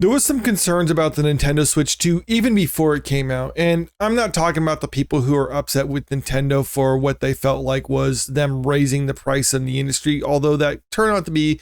There was some concerns about the Nintendo Switch 2 even before it came out. And I'm not talking about the people who are upset with Nintendo for what they felt like was them raising the price in the industry, although that turned out to be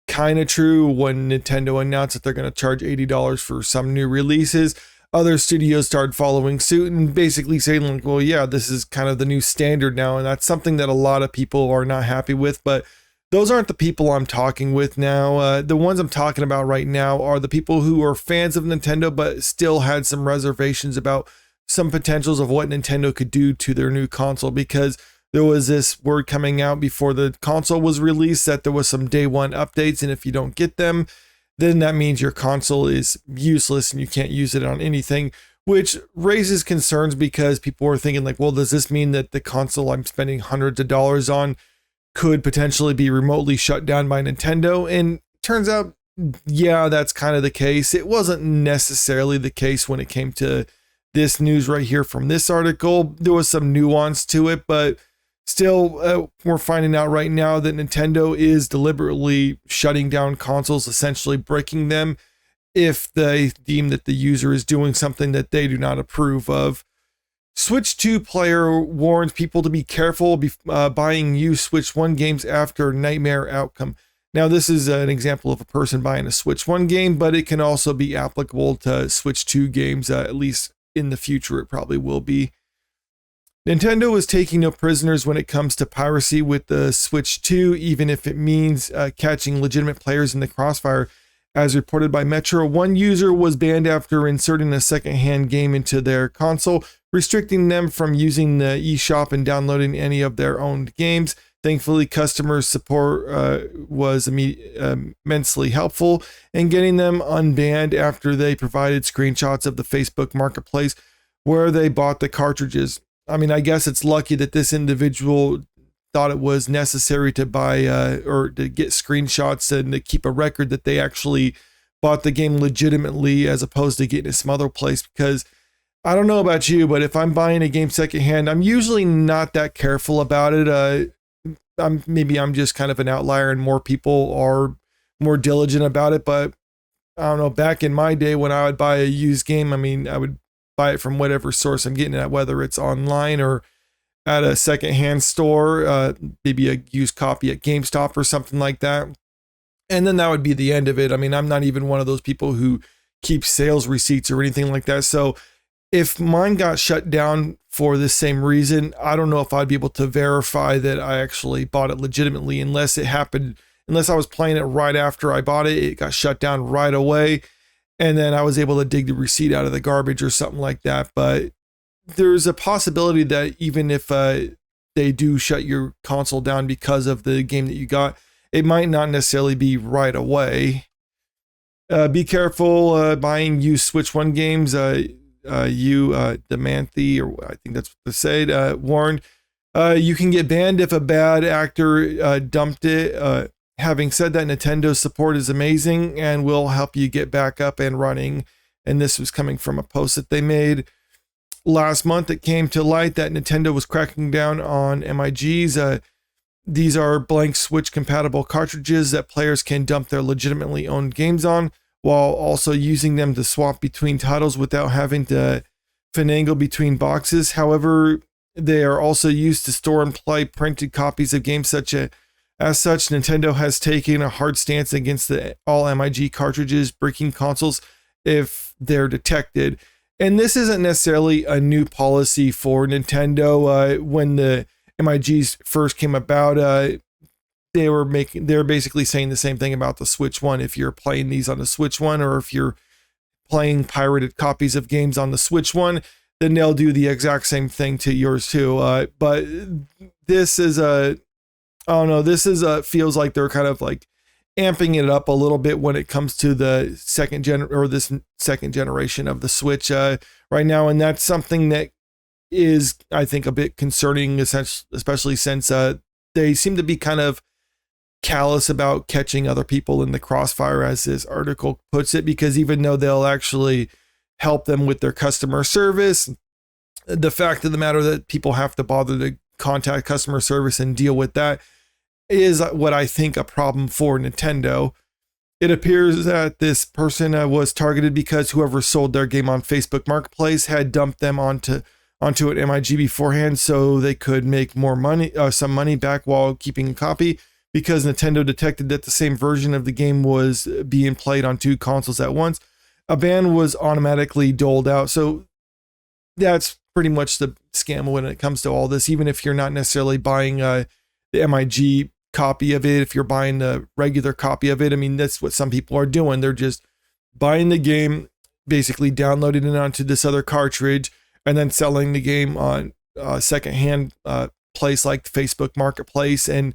kind of true when Nintendo announced that they're going to charge $80 for some new releases. Other studios started following suit and basically saying like, well, yeah, this is kind of the new standard now. And that's something that a lot of people are not happy with, but those aren't the people I'm talking with now. The ones I'm talking about right now are the people who are fans of Nintendo, but still had some reservations about some potentials of what Nintendo could do to their new console, because there was this word coming out before the console was released that there was some day one updates. And if you don't get them, then that means your console is useless and you can't use it on anything, which raises concerns because people were thinking like, well, does this mean that the console I'm spending hundreds of dollars on could potentially be remotely shut down by Nintendo? And turns out, yeah, that's kind of the case. It wasn't necessarily the case when it came to this news right here from this article. There was some nuance to it, but still, we're finding out right now that Nintendo is deliberately shutting down consoles, essentially breaking them if they deem that the user is doing something that they do not approve of. Switch 2 player warns people to be careful buying used Switch 1 games after nightmare outcome. Now, this is an example of a person buying a Switch 1 game, but it can also be applicable to Switch 2 games, at least in the future it probably will be. Nintendo is taking no prisoners when it comes to piracy with the Switch 2, even if it means catching legitimate players in the crossfire. As reported by Metro, one user was banned after inserting a secondhand game into their console, restricting them from using the eShop and downloading any of their owned games. Thankfully, customer support was immensely helpful in getting them unbanned after they provided screenshots of the Facebook Marketplace where they bought the cartridges. I mean, I guess it's lucky that this individual thought it was necessary to buy or to get screenshots and to keep a record that they actually bought the game legitimately as opposed to getting it some other place, because I don't know about you, but if I'm buying a game secondhand, I'm usually not that careful about it. Maybe I'm just kind of an outlier and more people are more diligent about it, but I don't know, back in my day when I would buy a used game, I mean, I would buy it from whatever source I'm getting it at, whether it's online or at a secondhand store, maybe a used copy at GameStop or something like that. And then that would be the end of it. I mean, I'm not even one of those people who keep sales receipts or anything like that. So if mine got shut down for the same reason, I don't know if I'd be able to verify that I actually bought it legitimately unless I was playing it right after I bought it. It got shut down right away. And then I was able to dig the receipt out of the garbage or something like that. But there's a possibility that even if they do shut your console down because of the game that you got, it might not necessarily be right away. Be careful buying used Switch 1 games. Demanthe, or I think that's what they said, warned, you can get banned if a bad actor dumped it. Having said that, Nintendo's support is amazing and will help you get back up and running. And this was coming from a post that they made. Last month, it came to light that Nintendo was cracking down on MIGs. These are blank Switch compatible cartridges that players can dump their legitimately owned games on, while also using them to swap between titles without having to finagle between boxes. However, they are also used to store and play printed copies of games. As such, Nintendo has taken a hard stance against all MIG cartridges breaking consoles if they're detected. And this isn't necessarily a new policy for Nintendo. When the MIGs first came about, they were basically saying the same thing about the Switch 1. If you're playing these on the Switch 1, or if you're playing pirated copies of games on the Switch 1, then they'll do the exact same thing to yours too. But this is feels like they're kind of like amping it up a little bit when it comes to the second generation of the Switch right now. And that's something that is, I think, a bit concerning, especially since they seem to be kind of callous about catching other people in the crossfire, as this article puts it, because even though they'll actually help them with their customer service, the fact of the matter that people have to bother to contact customer service and deal with that is what I think a problem for Nintendo. It appears that this person was targeted because whoever sold their game on Facebook Marketplace had dumped them onto an MIG beforehand, so they could make more money, some money back while keeping a copy. Because Nintendo detected that the same version of the game was being played on 2 consoles at once, a ban was automatically doled out. So that's pretty much the scam when it comes to all this. Even if you're not necessarily buying the MIG copy of it, if you're buying the regular copy of it, I mean, that's what some people are doing. They're just buying the game, basically downloading it onto this other cartridge, and then selling the game on a secondhand place like the Facebook Marketplace. And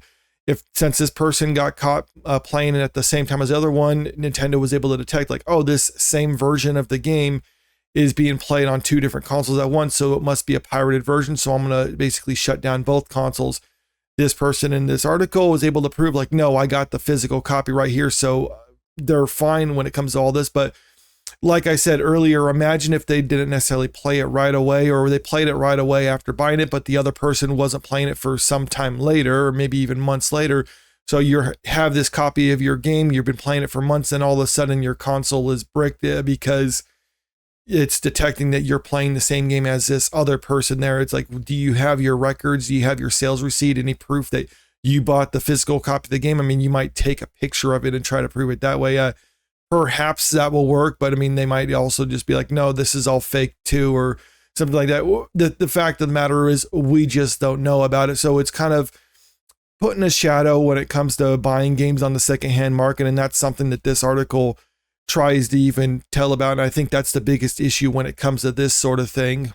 since this person got caught playing it at the same time as the other one, Nintendo was able to detect like, oh, this same version of the game is being played on 2 different consoles at once, so it must be a pirated version. So I'm going to basically shut down both consoles. This person in this article was able to prove like, no, I got the physical copy right here. So they're fine when it comes to all this. But like I said earlier, imagine if they didn't necessarily play it right away, or they played it right away after buying it, but the other person wasn't playing it for some time later, or maybe even months later. So you have this copy of your game, you've been playing it for months, and all of a sudden your console is bricked because it's detecting that you're playing the same game as this other person there. It's like, do you have your records? Do you have your sales receipt? Any proof that you bought the physical copy of the game? I mean, you might take a picture of it and try to prove it that way. Perhaps that will work, but I mean, they might also just be like, no, this is all fake too, or something like that. The fact of the matter is, we just don't know about it. So it's kind of putting a shadow when it comes to buying games on the secondhand market. And that's something that this article tries to even tell about. And I think that's the biggest issue when it comes to this sort of thing.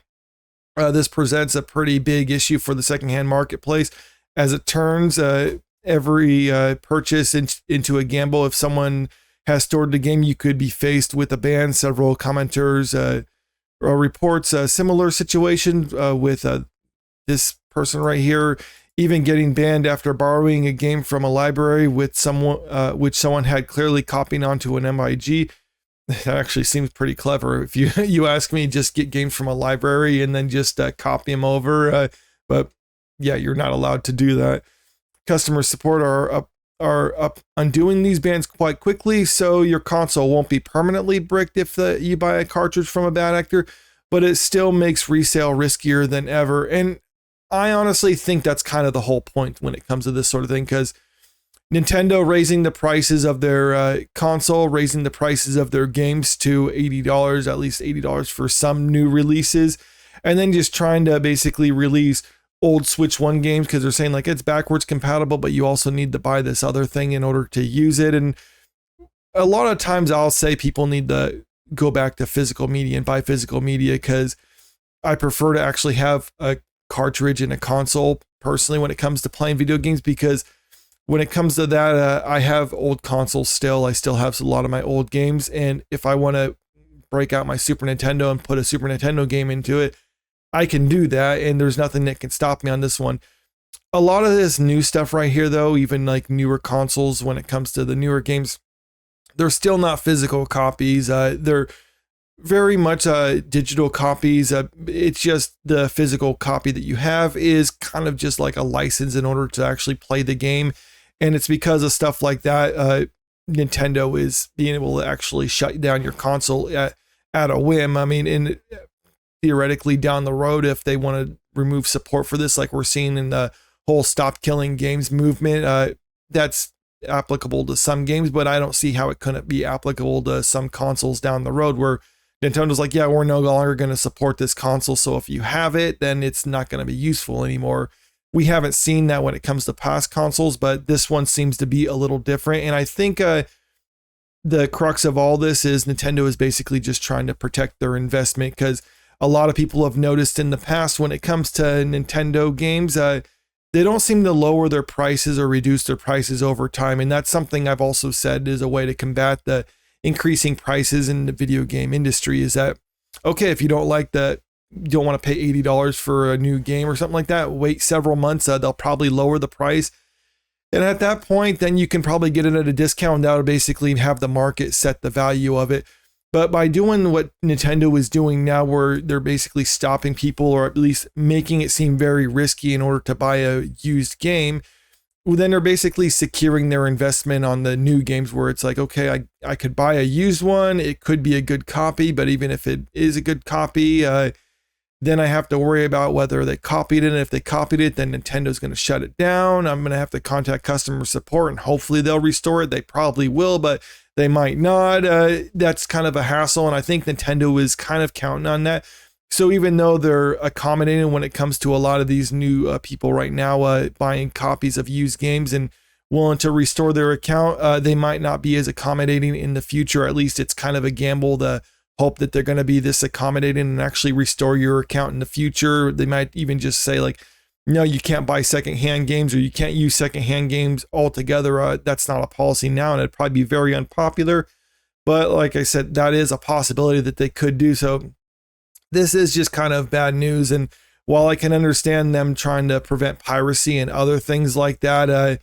This presents a pretty big issue for the secondhand marketplace. As it turns, every purchase into a gamble. If someone has stored the game, you could be faced with a ban. Several commenters reports a similar situation with this person right here, even getting banned after borrowing a game from a library with someone which someone had clearly copied onto an MIG. That actually seems pretty clever. If you ask me, just get games from a library and then just copy them over. But yeah, you're not allowed to do that. Customer support are up undoing these bans quite quickly, so your console won't be permanently bricked if you buy a cartridge from a bad actor, but it still makes resale riskier than ever. And I honestly think that's kind of the whole point when it comes to this sort of thing, because Nintendo raising the prices of their console, raising the prices of their games to $80, at least $80 for some new releases, and then just trying to basically release old Switch 1 games because they're saying like it's backwards compatible, but you also need to buy this other thing in order to use it. And a lot of times I'll say people need to go back to physical media and buy physical media, because I prefer to actually have a cartridge in a console personally when it comes to playing video games, because when it comes to that, I have old consoles still. I still have a lot of my old games, and if I want to break out my Super Nintendo and put a Super Nintendo game into it, I can do that, and there's nothing that can stop me on this one. A lot of this new stuff right here, though, even like newer consoles, when it comes to the newer games, they're still not physical copies. They're very much digital copies. It's just the physical copy that you have is kind of just like a license in order to actually play the game. And it's because of stuff like that, Nintendo is being able to actually shut down your console at a whim. I mean, theoretically down the road, if they want to remove support for this, like we're seeing in the whole stop killing games movement, that's applicable to some games, but I don't see how it couldn't be applicable to some consoles down the road where Nintendo's like, yeah, we're no longer going to support this console, so if you have it, then it's not going to be useful anymore. We haven't seen that when it comes to past consoles, but this one seems to be a little different. And I think the crux of all this is Nintendo is basically just trying to protect their investment, because a lot of people have noticed in the past when it comes to Nintendo games, they don't seem to lower their prices or reduce their prices over time. And that's something I've also said is a way to combat the increasing prices in the video game industry, is that, okay, if you don't want to pay $80 for a new game or something like that, wait several months, they'll probably lower the price. And at that point, then you can probably get it at a discount. That would basically have the market set the value of it. But by doing what Nintendo is doing now, where they're basically stopping people, or at least making it seem very risky in order to buy a used game, then they're basically securing their investment on the new games where it's like, okay, I could buy a used one. It could be a good copy, but even if it is a good copy, then I have to worry about whether they copied it. And if they copied it, then Nintendo's going to shut it down. I'm going to have to contact customer support and hopefully they'll restore it. They probably will, but they might not. That's kind of a hassle. And I think Nintendo is kind of counting on that. So even though they're accommodating when it comes to a lot of these new people right now buying copies of used games and willing to restore their account, they might not be as accommodating in the future. At least it's kind of a gamble to hope that they're going to be this accommodating and actually restore your account in the future. They might even just say like, no, you can't buy secondhand games or you can't use secondhand games altogether. That's not a policy now, and it'd probably be very unpopular. But like I said, that is a possibility that they could do. So this is just kind of bad news. And while I can understand them trying to prevent piracy and other things like that,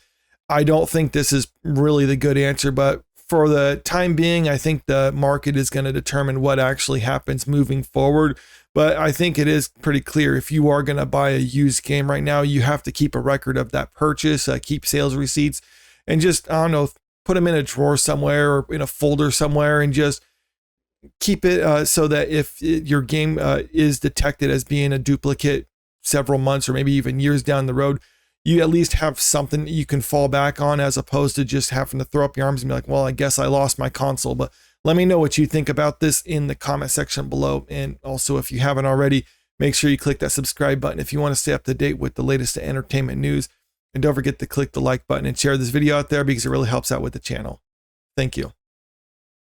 I don't think this is really the good answer. But for the time being, I think the market is going to determine what actually happens moving forward. But I think it is pretty clear if you are going to buy a used game right now, you have to keep a record of that purchase, keep sales receipts, and just, I don't know, put them in a drawer somewhere or in a folder somewhere and just keep it so that if your game is detected as being a duplicate several months or maybe even years down the road, you at least have something that you can fall back on as opposed to just having to throw up your arms and be like, well, I guess I lost my console. But let me know what you think about this in the comment section below. And also, if you haven't already, make sure you click that subscribe button if you want to stay up to date with the latest entertainment news. And don't forget to click the like button and share this video out there because it really helps out with the channel. Thank you.